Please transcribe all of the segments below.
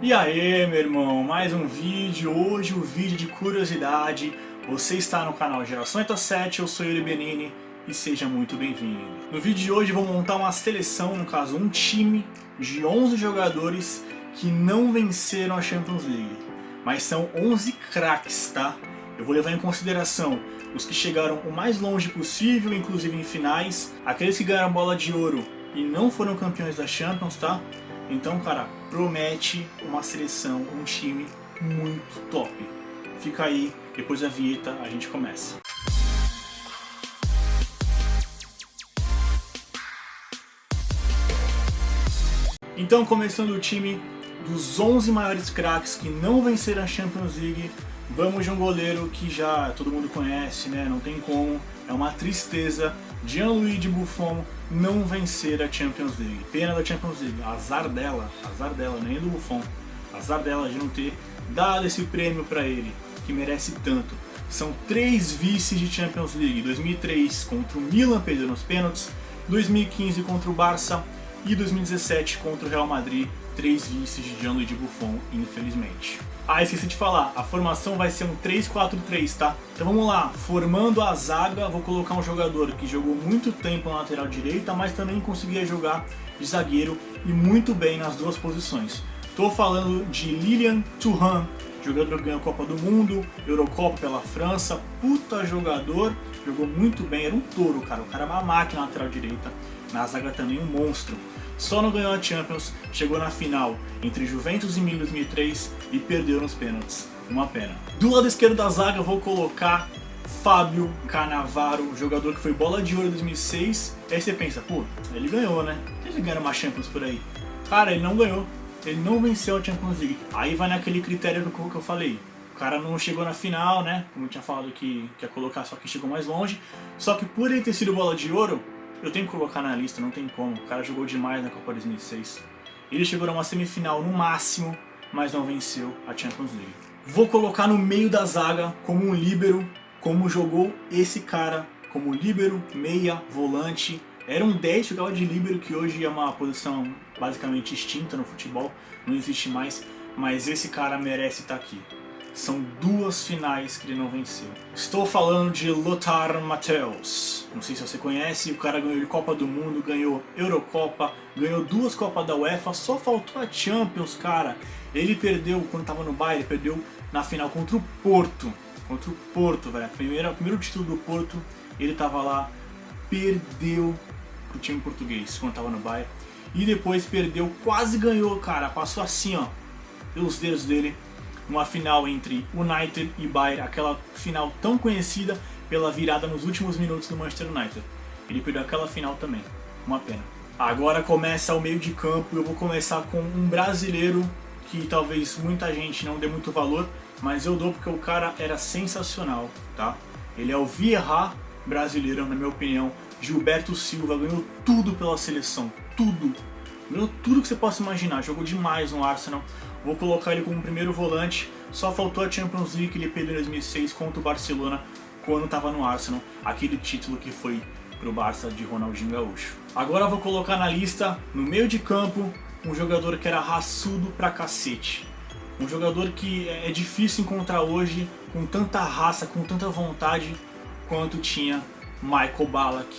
E aí, meu irmão, mais um vídeo, hoje o vídeo de curiosidade. Você está no canal Geração 87, eu sou Yuri Benini e seja muito bem-vindo. No vídeo de hoje vou montar uma seleção, no caso um time de 11 jogadores que não venceram a Champions League, mas são 11 craques, tá? Eu vou levar em consideração os que chegaram o mais longe possível, inclusive em finais, aqueles que ganharam bola de ouro e não foram campeões da Champions, tá? Então, cara, promete uma seleção, um time muito top. Fica aí, depois da vinheta a gente começa. Então, começando o time dos 11 maiores craques que não venceram a Champions League, vamos de um goleiro que já todo mundo conhece, né? Não tem como, é uma tristeza. Gianluigi Buffon não vencer a Champions League. Pena da Champions League, azar dela, nem do Buffon. Azar dela de não ter dado esse prêmio para ele, que merece tanto. São 3 vices de Champions League, 2003 contra o Milan, perdeu nos pênaltis, 2015 contra o Barça e 2017 contra o Real Madrid, 3 vices de Gianluigi Buffon, infelizmente. Ah, esqueci de falar, a formação vai ser um 3-4-3, tá? Então vamos lá, formando a zaga, vou colocar um jogador que jogou muito tempo na lateral direita, mas também conseguia jogar de zagueiro e muito bem nas duas posições. Estou falando de Lilian Thuram, jogador que ganhou a Copa do Mundo, Eurocopa pela França, puta jogador, jogou muito bem, era um touro, cara, o cara era uma máquina na lateral direita, na zaga também um monstro. Só não ganhou a Champions, chegou na final entre Juventus e Milan em 2003 e perdeu nos pênaltis. Uma pena. Do lado esquerdo da zaga vou colocar Fábio Cannavaro, jogador que foi bola de ouro em 2006. Aí você pensa, pô, ele ganhou, né? Ele ganhou uma Champions por aí. Cara, ele não ganhou. Ele não venceu a Champions League. Aí vai naquele critério que eu falei. O cara não chegou na final, né? Como eu tinha falado que ia colocar, só que chegou mais longe. Só que por ele ter sido bola de ouro, eu tenho que colocar na lista, não tem como. O cara jogou demais na Copa 2006. Ele chegou a uma semifinal no máximo, mas não venceu a Champions League. Vou colocar no meio da zaga como um líbero, como jogou esse cara, como líbero, meia, volante. Era um 10, jogava de líbero, que hoje é uma posição basicamente extinta no futebol, não existe mais, mas esse cara merece estar aqui. São 2 finais que ele não venceu. Estou falando de Lothar Matthäus. Não sei se você conhece, o cara ganhou Copa do Mundo, ganhou Eurocopa, ganhou 2 Copas da UEFA, só faltou a Champions, cara. Ele perdeu, quando estava no Bayern, perdeu na final contra o Porto. Contra o Porto, velho. Primeiro título do Porto, ele estava lá, perdeu pro time português quando estava no Bayern. E depois perdeu, quase ganhou, cara. Passou assim, ó, pelos dedos dele. Uma final entre United e Bayern, aquela final tão conhecida pela virada nos últimos minutos do Manchester United. Ele perdeu aquela final também, uma pena. Agora começa o meio de campo, eu vou começar com um brasileiro que talvez muita gente não dê muito valor, mas eu dou porque o cara era sensacional, tá? Ele é o Vieira brasileiro, na minha opinião. Gilberto Silva ganhou tudo pela seleção, tudo. Ganhou tudo que você possa imaginar, jogou demais no Arsenal. Vou colocar ele como primeiro volante, só faltou a Champions League que ele perdeu em 2006 contra o Barcelona quando estava no Arsenal, aquele título que foi pro Barça de Ronaldinho Gaúcho. Agora vou colocar na lista, no meio de campo, um jogador que era raçudo pra cacete. Um jogador que é difícil encontrar hoje, com tanta raça, com tanta vontade, quanto tinha Michael Ballack.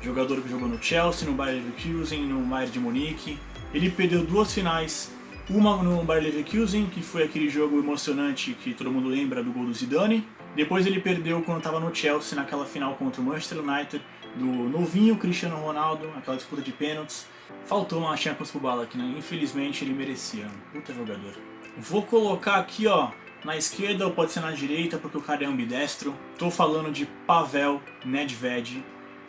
Jogador que jogou no Chelsea, no Bayer Leverkusen, no Bayern de Munique. Ele perdeu 2 finais. Uma no Bayer Leverkusen, que foi aquele jogo emocionante que todo mundo lembra do gol do Zidane. Depois ele perdeu quando estava no Chelsea, naquela final contra o Manchester United, do novinho Cristiano Ronaldo, aquela disputa de pênaltis. Faltou uma Champions pro Ballack, né? Infelizmente ele merecia, puta jogador. Vou colocar aqui, ó, na esquerda ou pode ser na direita, porque o cara é ambidestro. Tô falando de Pavel Nedved,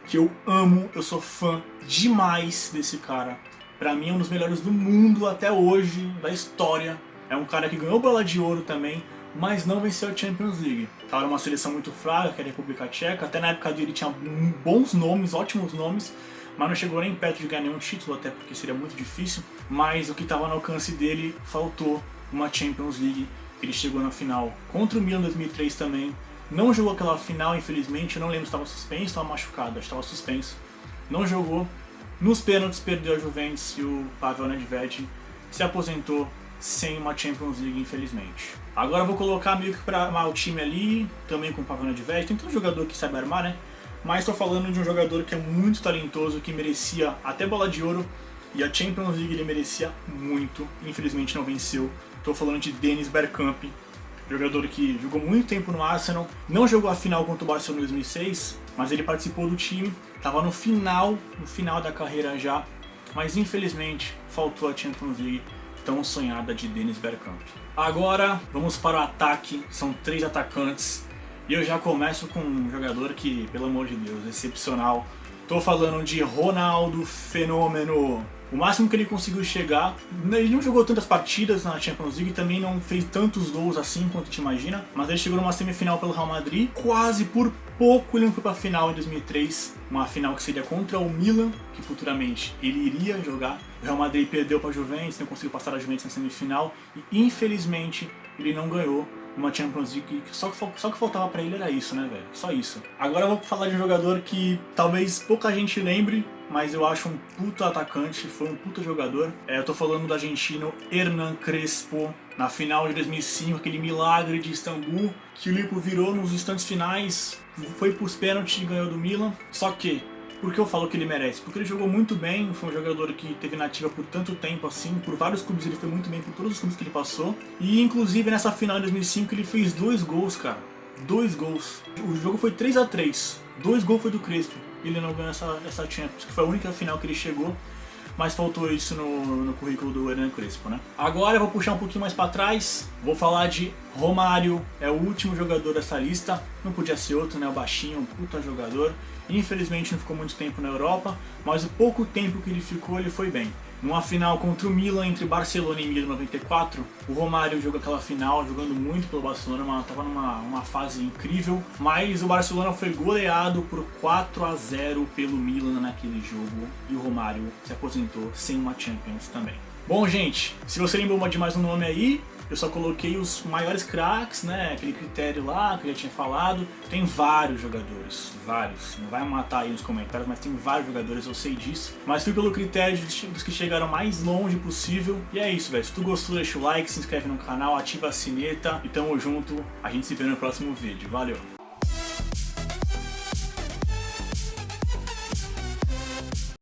que eu amo, eu sou fã demais desse cara. Pra mim é um dos melhores do mundo até hoje, da história. É um cara que ganhou bola de ouro também, mas não venceu a Champions League. Tava numa seleção muito fraca, que é a República Tcheca. Até na época dele tinha bons nomes, ótimos nomes, mas não chegou nem perto de ganhar nenhum título, até porque seria muito difícil. Mas o que estava no alcance dele, faltou uma Champions League. Ele chegou na final contra o Milan em 2003 também. Não jogou aquela final, infelizmente. Eu não lembro se estava suspenso, estava machucado, acho que estava suspenso. Não jogou. Nos pênaltis perdeu a Juventus e o Pavel Nedved se aposentou sem uma Champions League, infelizmente. Agora eu vou colocar meio que para armar o time ali, também com o Pavel Nedved. Tem todo jogador que sabe armar, né? Mas estou falando de um jogador que é muito talentoso, que merecia até bola de ouro, e a Champions League ele merecia muito, infelizmente não venceu. Estou falando de Dennis Bergkamp, jogador que jogou muito tempo no Arsenal, não jogou a final contra o Barcelona em 2006, mas ele participou do time, estava no final da carreira já, mas infelizmente faltou a Champions League tão sonhada de Dennis Bergkamp. Agora vamos para o ataque, são 3 atacantes, e eu já começo com um jogador que, pelo amor de Deus, excepcional. Tô falando de Ronaldo Fenômeno. O máximo que ele conseguiu chegar, ele não jogou tantas partidas na Champions League, também não fez tantos gols assim quanto te imagina, mas ele chegou numa semifinal pelo Real Madrid, quase por pouco ele não foi pra final em 2003, uma final que seria contra o Milan, que futuramente ele iria jogar. O Real Madrid perdeu pra Juventus, não conseguiu passar a Juventus na semifinal, e infelizmente ele não ganhou uma Champions League, só que faltava pra ele era isso, né, velho? Só isso. Agora eu vou falar de um jogador que talvez pouca gente lembre, mas eu acho um puta atacante, foi um puta jogador. Eu tô falando do argentino Hernan Crespo, na final de 2005, aquele milagre de Istambul, que o Liverpool virou nos instantes finais, foi pros pênaltis e ganhou do Milan. Só que, por que eu falo que ele merece? Porque ele jogou muito bem, foi um jogador que teve nativa por tanto tempo assim, por vários clubes ele foi muito bem, por todos os clubes que ele passou. E inclusive nessa final de 2005 ele fez 2 gols, cara. 2 gols. O jogo foi 3-3, 2 gols foi do Crespo. Ele não ganhou essa Champions, que foi a única final que ele chegou, mas faltou isso no currículo do Hernan Crespo, né? Agora eu vou puxar um pouquinho mais para trás, vou falar de Romário, é o último jogador dessa lista, não podia ser outro, né? O baixinho, um puta jogador. Infelizmente não ficou muito tempo na Europa, mas o pouco tempo que ele ficou, ele foi bem. Numa final contra o Milan, entre Barcelona e Milan 94, o Romário jogou aquela final, jogando muito pelo Barcelona, estava numa fase incrível, mas o Barcelona foi goleado por 4-0 pelo Milan naquele jogo, e o Romário se aposentou sem uma Champions também. Bom, gente, se você lembrou de mais um nome aí, eu só coloquei os maiores craques, né? Aquele critério lá que eu já tinha falado. Tem vários jogadores, vários. Não vai matar aí nos comentários, mas tem vários jogadores, eu sei disso. Mas fui pelo critério dos que chegaram mais longe possível. E é isso, velho. Se tu gostou, deixa o like, se inscreve no canal, ativa a sineta. E tamo junto. A gente se vê no próximo vídeo. Valeu!